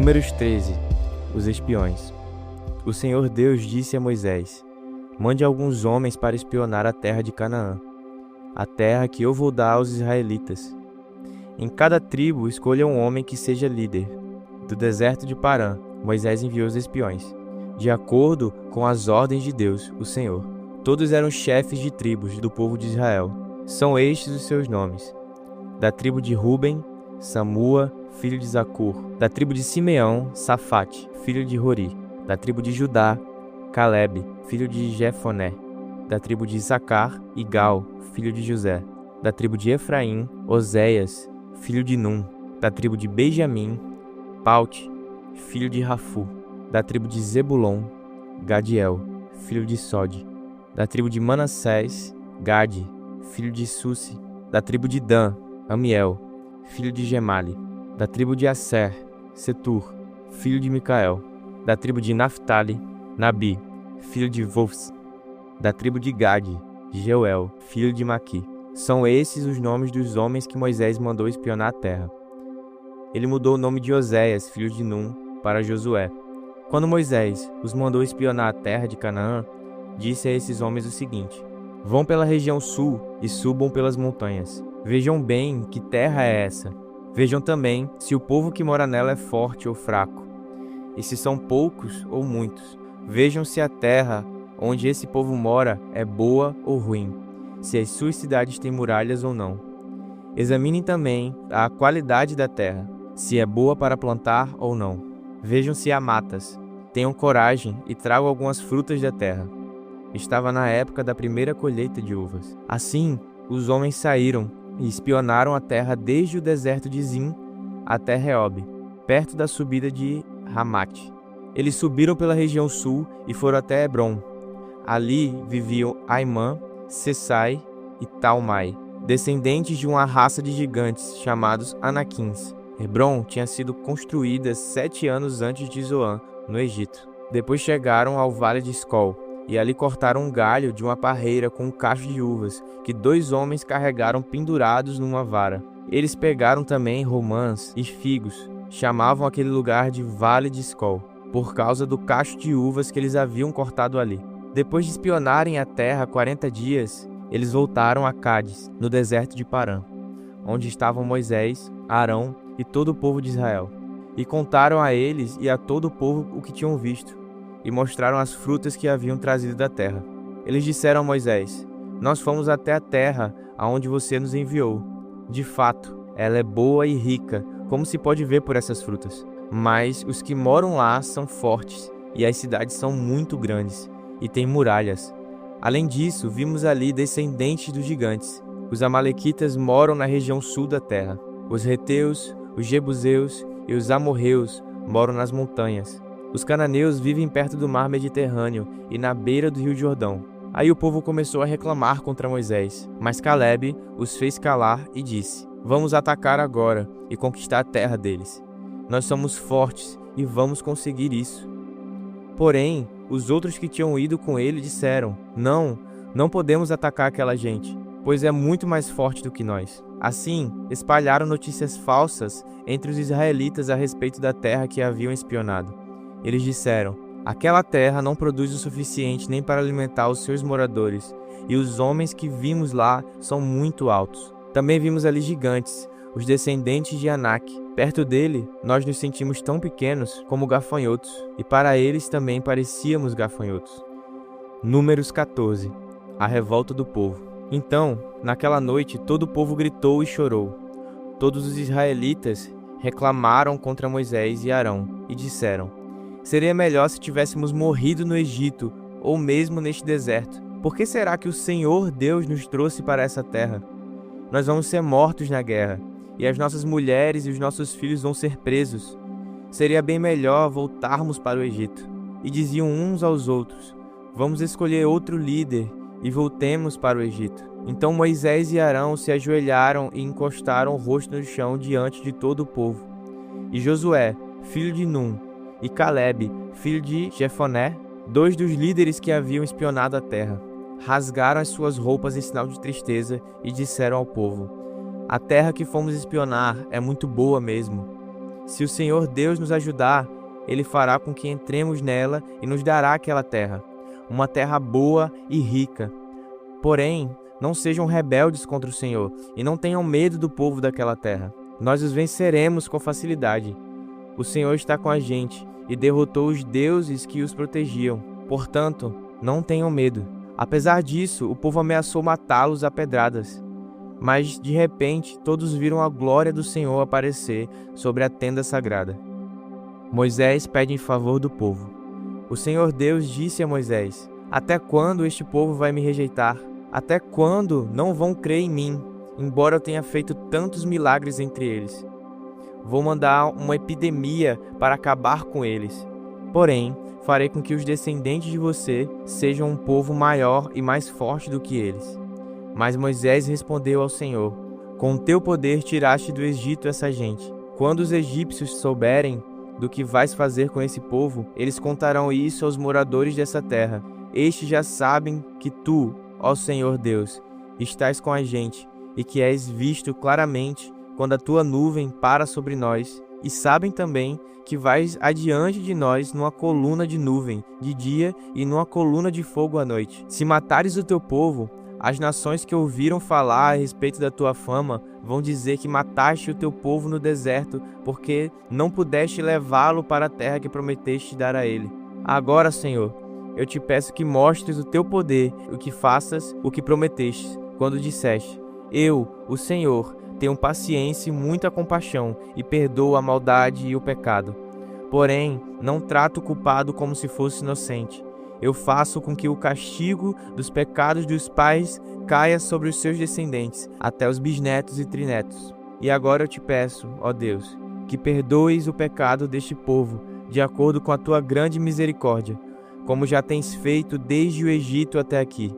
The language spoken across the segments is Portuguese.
Números 13. Os espiões. O Senhor Deus disse a Moisés: mande alguns homens para espionar a terra de Canaã, a terra que eu vou dar aos israelitas. Em cada tribo escolha um homem que seja líder. Do deserto de Parã, Moisés enviou os espiões, de acordo com as ordens de Deus, o Senhor. Todos eram chefes de tribos do povo de Israel. São estes os seus nomes: da tribo de Ruben, Samua, filho de Zacur; da tribo de Simeão, Safate, filho de Hori; da tribo de Judá, Calebe, filho de Jefoné; da tribo de Issacar, Igal, filho de José; da tribo de Efraim, Oséias, filho de Num; da tribo de Benjamim, Paute, filho de Rafu; da tribo de Zebulon, Gadiel, filho de Sode; da tribo de Manassés, Gade, filho de Susi; da tribo de Dan, Amiel, filho de Gemali; da tribo de Asser, Setur, filho de Micael; da tribo de Naphtali, Nabi, filho de Vofs; da tribo de Gade, Jeuel, filho de Maqui. São esses os nomes dos homens que Moisés mandou espionar a terra. Ele mudou o nome de Oséias, filho de Num, para Josué. Quando Moisés os mandou espionar a terra de Canaã, disse a esses homens o seguinte: vão pela região sul e subam pelas montanhas. Vejam bem que terra é essa. Vejam também se o povo que mora nela é forte ou fraco, e se são poucos ou muitos. Vejam se a terra onde esse povo mora é boa ou ruim, se as suas cidades têm muralhas ou não. Examinem também a qualidade da terra, se é boa para plantar ou não. Vejam se há matas. Tenham coragem e tragam algumas frutas da terra. Estava na época da primeira colheita de uvas. Assim, os homens saíram e espionaram a terra desde o deserto de Zin até Reob, perto da subida de Ramate. Eles subiram pela região sul e foram até Hebron. Ali viviam Aimã, Sesai e Talmai, descendentes de uma raça de gigantes chamados Anaquins. Hebron tinha sido construída 7 anos antes de Zoan, no Egito. Depois chegaram ao vale de Escol, e ali cortaram um galho de uma parreira com um cacho de uvas, que 2 homens carregaram pendurados numa vara. Eles pegaram também romãs e figos. Chamavam aquele lugar de Vale de Escol, por causa do cacho de uvas que eles haviam cortado ali. Depois de espionarem a terra 40 dias, eles voltaram a Cádiz, no deserto de Parã, onde estavam Moisés, Arão e todo o povo de Israel. E contaram a eles e a todo o povo o que tinham visto, e mostraram as frutas que haviam trazido da terra. Eles disseram a Moisés: nós fomos até a terra aonde você nos enviou. De fato, ela é boa e rica, como se pode ver por essas frutas. Mas os que moram lá são fortes, e as cidades são muito grandes, e têm muralhas. Além disso, vimos ali descendentes dos gigantes. Os amalequitas moram na região sul da terra. Os heteus, os jebuseus e os amorreus moram nas montanhas. Os cananeus vivem perto do mar Mediterrâneo e na beira do rio Jordão. Aí o povo começou a reclamar contra Moisés, mas Calebe os fez calar e disse: vamos atacar agora e conquistar a terra deles. Nós somos fortes e vamos conseguir isso. Porém, os outros que tinham ido com ele disseram: não podemos atacar aquela gente, pois é muito mais forte do que nós. Assim, espalharam notícias falsas entre os israelitas a respeito da terra que haviam espionado. Eles disseram: aquela terra não produz o suficiente nem para alimentar os seus moradores, e os homens que vimos lá são muito altos. Também vimos ali gigantes, os descendentes de Anak. Perto dele, nós nos sentimos tão pequenos como gafanhotos, e para eles também parecíamos gafanhotos. Números 14. A revolta do povo. Então, naquela noite, todo o povo gritou e chorou. Todos os israelitas reclamaram contra Moisés e Arão, e disseram: seria melhor se tivéssemos morrido no Egito, ou mesmo neste deserto. Por que será que o Senhor Deus nos trouxe para essa terra? Nós vamos ser mortos na guerra, e as nossas mulheres e os nossos filhos vão ser presos. Seria bem melhor voltarmos para o Egito. E diziam uns aos outros: vamos escolher outro líder e voltemos para o Egito. Então Moisés e Arão se ajoelharam e encostaram o rosto no chão diante de todo o povo. E Josué, filho de Num, e Calebe, filho de Jefoné, 2 dos líderes que haviam espionado a terra, rasgaram as suas roupas em sinal de tristeza e disseram ao povo: a terra que fomos espionar é muito boa mesmo. Se o Senhor Deus nos ajudar, Ele fará com que entremos nela e nos dará aquela terra, uma terra boa e rica. Porém, não sejam rebeldes contra o Senhor e não tenham medo do povo daquela terra. Nós os venceremos com facilidade. O Senhor está com a gente e derrotou os deuses que os protegiam. Portanto, não tenham medo. Apesar disso, o povo ameaçou matá-los a pedradas. Mas, de repente, todos viram a glória do Senhor aparecer sobre a tenda sagrada. Moisés pede em favor do povo. O Senhor Deus disse a Moisés: Até quando este povo vai me rejeitar? Até quando não vão crer em mim, embora eu tenha feito tantos milagres entre eles? Vou mandar uma epidemia para acabar com eles. Porém, farei com que os descendentes de você sejam um povo maior e mais forte do que eles. Mas Moisés respondeu ao Senhor: Com teu poder tiraste do Egito essa gente. Quando os egípcios souberem do que vais fazer com esse povo, eles contarão isso aos moradores dessa terra. Estes já sabem que tu, ó Senhor Deus, estás com a gente e que és visto claramente quando a tua nuvem para sobre nós, e sabem também que vais adiante de nós numa coluna de nuvem de dia e numa coluna de fogo à noite. Se matares o teu povo, as nações que ouviram falar a respeito da tua fama vão dizer que mataste o teu povo no deserto, porque não pudeste levá-lo para a terra que prometeste dar a ele. Agora, Senhor, eu te peço que mostres o teu poder e que faças o que prometeste, quando disseste: Eu, o Senhor, tenho paciência e muita compaixão e perdoo a maldade e o pecado. Porém, não trato o culpado como se fosse inocente. Eu faço com que o castigo dos pecados dos pais caia sobre os seus descendentes, até os bisnetos e trinetos. E agora eu te peço, ó Deus, que perdoes o pecado deste povo, de acordo com a tua grande misericórdia, como já tens feito desde o Egito até aqui.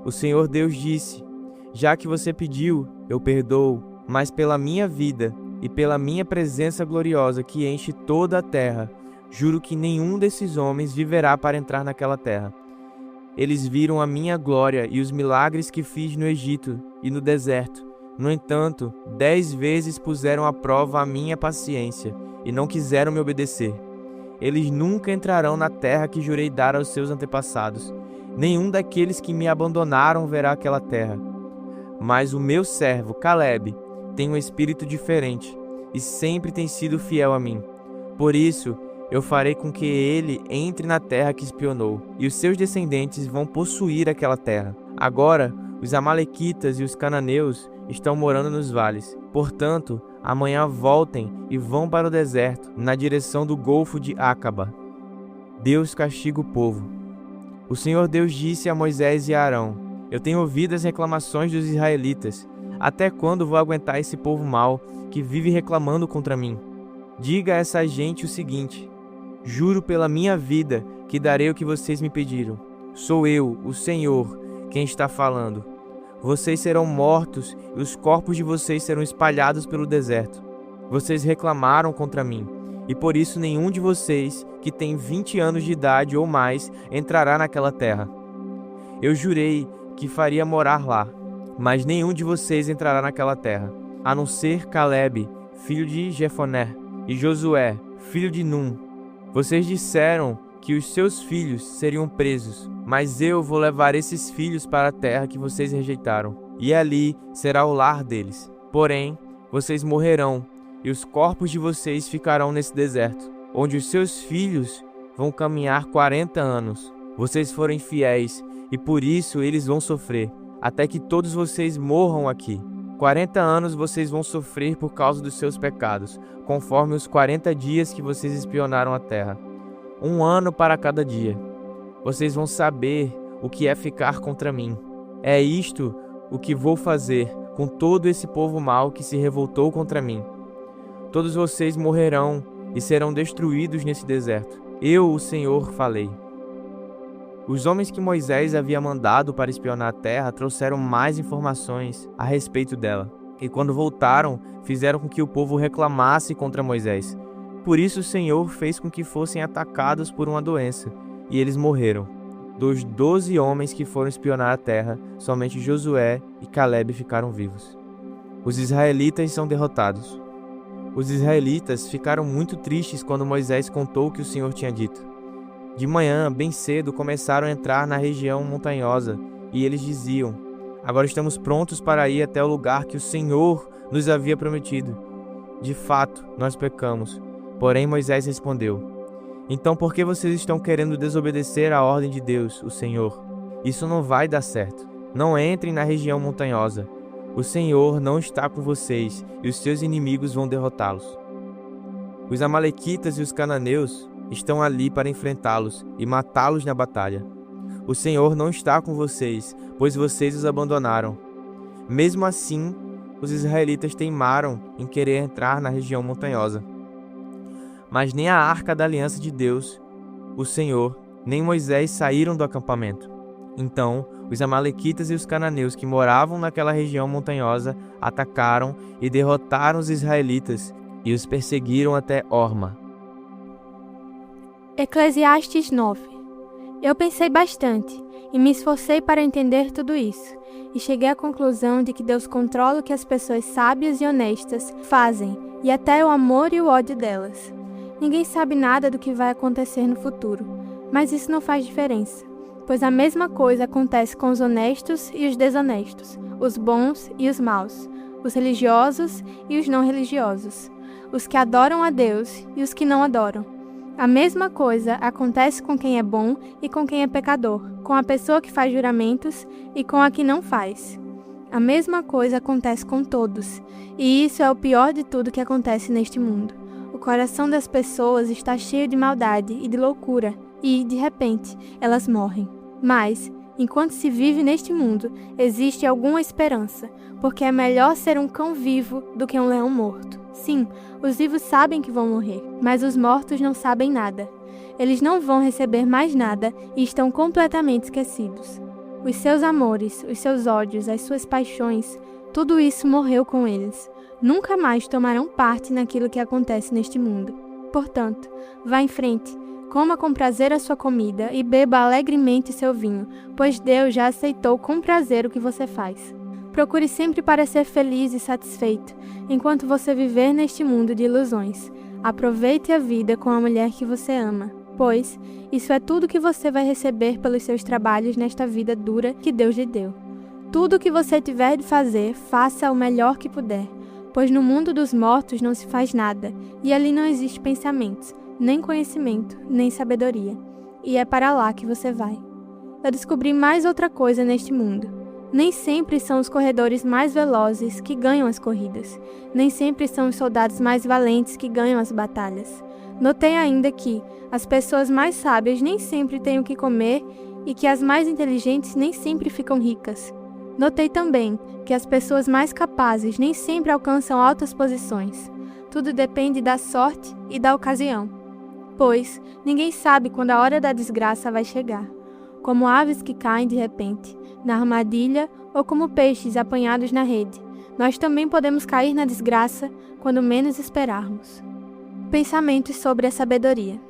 O Senhor Deus disse: Já que você pediu, eu perdoo, mas pela minha vida e pela minha presença gloriosa que enche toda a terra, juro que nenhum desses homens viverá para entrar naquela terra. Eles viram a minha glória e os milagres que fiz no Egito e no deserto. No entanto, 10 vezes puseram à prova a minha paciência e não quiseram me obedecer. Eles nunca entrarão na terra que jurei dar aos seus antepassados. Nenhum daqueles que me abandonaram verá aquela terra. Mas o meu servo, Caleb, tem um espírito diferente e sempre tem sido fiel a mim. Por isso, eu farei com que ele entre na terra que espionou, e os seus descendentes vão possuir aquela terra. Agora, os amalequitas e os cananeus estão morando nos vales. Portanto, amanhã voltem e vão para o deserto, na direção do Golfo de Acaba. Deus castiga o povo. O Senhor Deus disse a Moisés e a Arão: Eu tenho ouvido as reclamações dos israelitas. Até quando vou aguentar esse povo mau que vive reclamando contra mim? Diga a essa gente o seguinte: Juro pela minha vida que darei o que vocês me pediram. Sou eu, o Senhor, quem está falando. Vocês serão mortos e os corpos de vocês serão espalhados pelo deserto. Vocês reclamaram contra mim, e por isso nenhum de vocês que tem 20 anos de idade ou mais entrará naquela terra. Eu jurei que faria morar lá, mas nenhum de vocês entrará naquela terra, a não ser Caleb, filho de Jefoné, e Josué, filho de Num. Vocês disseram que os seus filhos seriam presos, mas eu vou levar esses filhos para a terra que vocês rejeitaram, e ali será o lar deles. Porém, vocês morrerão, e os corpos de vocês ficarão nesse deserto, onde os seus filhos vão caminhar 40 anos. Vocês foram infiéis, e por isso eles vão sofrer, até que todos vocês morram aqui. 40 anos vocês vão sofrer por causa dos seus pecados, conforme os 40 dias que vocês espionaram a terra. 1 ano para cada dia. Vocês vão saber o que é ficar contra mim. É isto o que vou fazer com todo esse povo mau que se revoltou contra mim. Todos vocês morrerão e serão destruídos nesse deserto. Eu, o Senhor, falei. Os homens que Moisés havia mandado para espionar a terra trouxeram mais informações a respeito dela. E quando voltaram, fizeram com que o povo reclamasse contra Moisés. Por isso o Senhor fez com que fossem atacados por uma doença, e eles morreram. Dos 12 homens que foram espionar a terra, somente Josué e Caleb ficaram vivos. Os israelitas são derrotados. Os israelitas ficaram muito tristes quando Moisés contou o que o Senhor tinha dito. De manhã, bem cedo, começaram a entrar na região montanhosa e eles diziam: agora estamos prontos para ir até o lugar que o Senhor nos havia prometido. De fato, nós pecamos. Porém, Moisés respondeu: então por que vocês estão querendo desobedecer à ordem de Deus, o Senhor? Isso não vai dar certo. Não entrem na região montanhosa. O Senhor não está com vocês e os seus inimigos vão derrotá-los. Os amalequitas e os cananeus estão ali para enfrentá-los e matá-los na batalha. O Senhor não está com vocês, pois vocês os abandonaram. Mesmo assim, os israelitas teimaram em querer entrar na região montanhosa. Mas nem a arca da aliança de Deus, o Senhor, nem Moisés saíram do acampamento. Então, os amalequitas e os cananeus que moravam naquela região montanhosa atacaram e derrotaram os israelitas e os perseguiram até Horma. Eclesiastes 9. Eu pensei bastante e me esforcei para entender tudo isso, e cheguei à conclusão de que Deus controla o que as pessoas sábias e honestas fazem, e até o amor e o ódio delas. Ninguém sabe nada do que vai acontecer no futuro, mas isso não faz diferença, pois a mesma coisa acontece com os honestos e os desonestos, os bons e os maus, os religiosos e os não religiosos, os que adoram a Deus e os que não adoram. A mesma coisa acontece com quem é bom e com quem é pecador, com a pessoa que faz juramentos e com a que não faz. A mesma coisa acontece com todos, e isso é o pior de tudo que acontece neste mundo. O coração das pessoas está cheio de maldade e de loucura, e, de repente, elas morrem. Mas, enquanto se vive neste mundo, existe alguma esperança, porque é melhor ser um cão vivo do que um leão morto. Sim, os vivos sabem que vão morrer, mas os mortos não sabem nada. Eles não vão receber mais nada e estão completamente esquecidos. Os seus amores, os seus ódios, as suas paixões, tudo isso morreu com eles. Nunca mais tomarão parte naquilo que acontece neste mundo. Portanto, vá em frente, coma com prazer a sua comida e beba alegremente seu vinho, pois Deus já aceitou com prazer o que você faz. Procure sempre parecer feliz e satisfeito, enquanto você viver neste mundo de ilusões. Aproveite a vida com a mulher que você ama, pois isso é tudo que você vai receber pelos seus trabalhos nesta vida dura que Deus lhe deu. Tudo o que você tiver de fazer, faça o melhor que puder, pois no mundo dos mortos não se faz nada, e ali não existe pensamentos, nem conhecimento, nem sabedoria. E é para lá que você vai. Eu descobri mais outra coisa neste mundo. Nem sempre são os corredores mais velozes que ganham as corridas. Nem sempre são os soldados mais valentes que ganham as batalhas. Notei ainda que as pessoas mais sábias nem sempre têm o que comer e que as mais inteligentes nem sempre ficam ricas. Notei também que as pessoas mais capazes nem sempre alcançam altas posições. Tudo depende da sorte e da ocasião. Pois ninguém sabe quando a hora da desgraça vai chegar. Como aves que caem de repente na armadilha ou como peixes apanhados na rede, nós também podemos cair na desgraça quando menos esperarmos. Pensamentos sobre a sabedoria.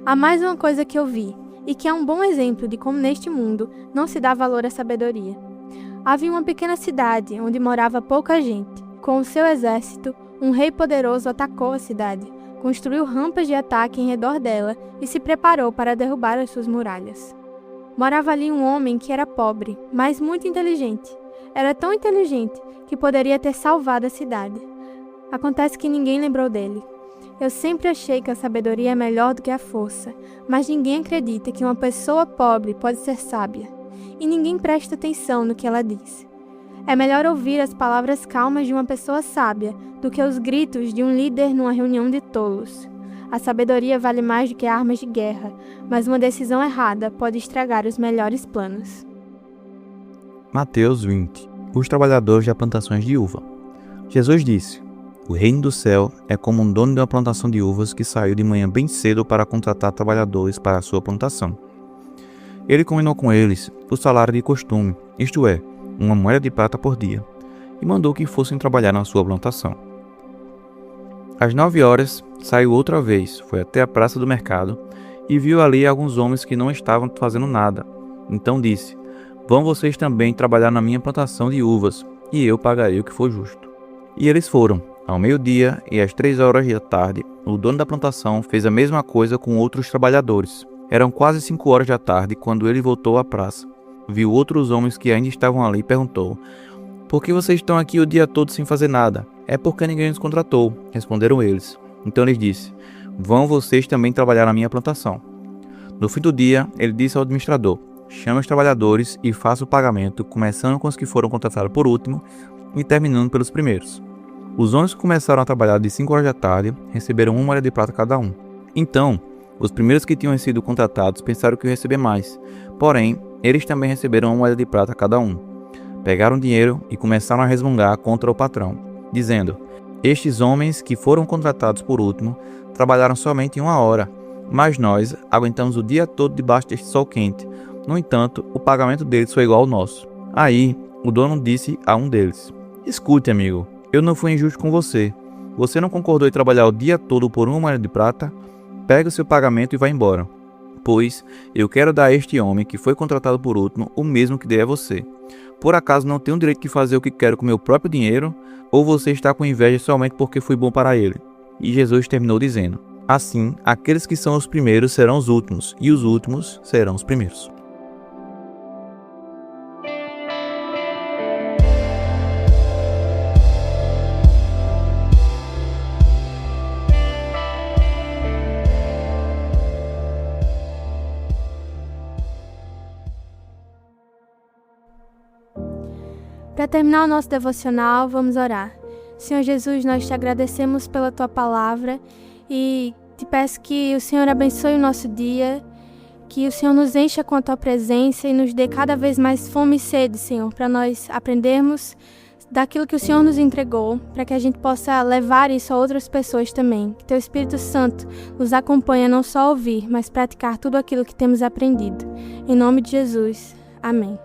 Há mais uma coisa que eu vi, e que é um bom exemplo de como neste mundo não se dá valor à sabedoria. Havia uma pequena cidade onde morava pouca gente. Com o seu exército, um rei poderoso atacou a cidade, construiu rampas de ataque em redor dela e se preparou para derrubar as suas muralhas. Morava ali um homem que era pobre, mas muito inteligente. Era tão inteligente que poderia ter salvado a cidade. Acontece que ninguém lembrou dele. Eu sempre achei que a sabedoria é melhor do que a força, mas ninguém acredita que uma pessoa pobre pode ser sábia. E ninguém presta atenção no que ela diz. É melhor ouvir as palavras calmas de uma pessoa sábia do que os gritos de um líder numa reunião de tolos. A sabedoria vale mais do que armas de guerra, mas uma decisão errada pode estragar os melhores planos. Mateus 20. Os trabalhadores de plantações de uva. Jesus disse: o reino do céu é como um dono de uma plantação de uvas que saiu de manhã bem cedo para contratar trabalhadores para a sua plantação. Ele combinou com eles o salário de costume, isto é, 1 moeda de prata por dia, e mandou que fossem trabalhar na sua plantação. Às 9 horas, saiu outra vez, foi até a praça do mercado e viu ali alguns homens que não estavam fazendo nada. Então disse: vão vocês também trabalhar na minha plantação de uvas, e eu pagarei o que for justo. E eles foram. Ao meio-dia e às 3 horas da tarde, o dono da plantação fez a mesma coisa com outros trabalhadores. Eram quase 5 horas da tarde quando ele voltou à praça. Viu outros homens que ainda estavam ali e perguntou: "Por que vocês estão aqui o dia todo sem fazer nada?" "É porque ninguém nos contratou", responderam eles. Então ele disse: "Vão vocês também trabalhar na minha plantação." No fim do dia, ele disse ao administrador: "Chame os trabalhadores e faça o pagamento, começando com os que foram contratados por último e terminando pelos primeiros." Os homens que começaram a trabalhar de 5 horas da tarde receberam 1 moeda de prata cada um. Então, os primeiros que tinham sido contratados pensaram que iam receber mais. Porém, eles também receberam 1 moeda de prata cada um. Pegaram o dinheiro e começaram a resmungar contra o patrão, dizendo: "Estes homens que foram contratados por último trabalharam somente 1 hora, mas nós aguentamos o dia todo debaixo deste sol quente. No entanto, o pagamento deles foi igual ao nosso." Aí, o dono disse a um deles: "Escute, amigo, eu não fui injusto com você. Você não concordou em trabalhar o dia todo por 1 moeda de prata? Pega o seu pagamento e vá embora. Pois eu quero dar a este homem que foi contratado por último o mesmo que dei a você. Por acaso não tenho o direito de fazer o que quero com meu próprio dinheiro? Ou você está com inveja somente porque fui bom para ele?" E Jesus terminou dizendo: "Assim, aqueles que são os primeiros serão os últimos, e os últimos serão os primeiros." Para terminar o nosso devocional, vamos orar. Senhor Jesus, nós te agradecemos pela tua palavra e te peço que o Senhor abençoe o nosso dia, que o Senhor nos encha com a tua presença e nos dê cada vez mais fome e sede, Senhor, para nós aprendermos daquilo que o Senhor nos entregou, para que a gente possa levar isso a outras pessoas também. Que teu Espírito Santo nos acompanhe a não só ouvir, mas praticar tudo aquilo que temos aprendido. Em nome de Jesus. Amém.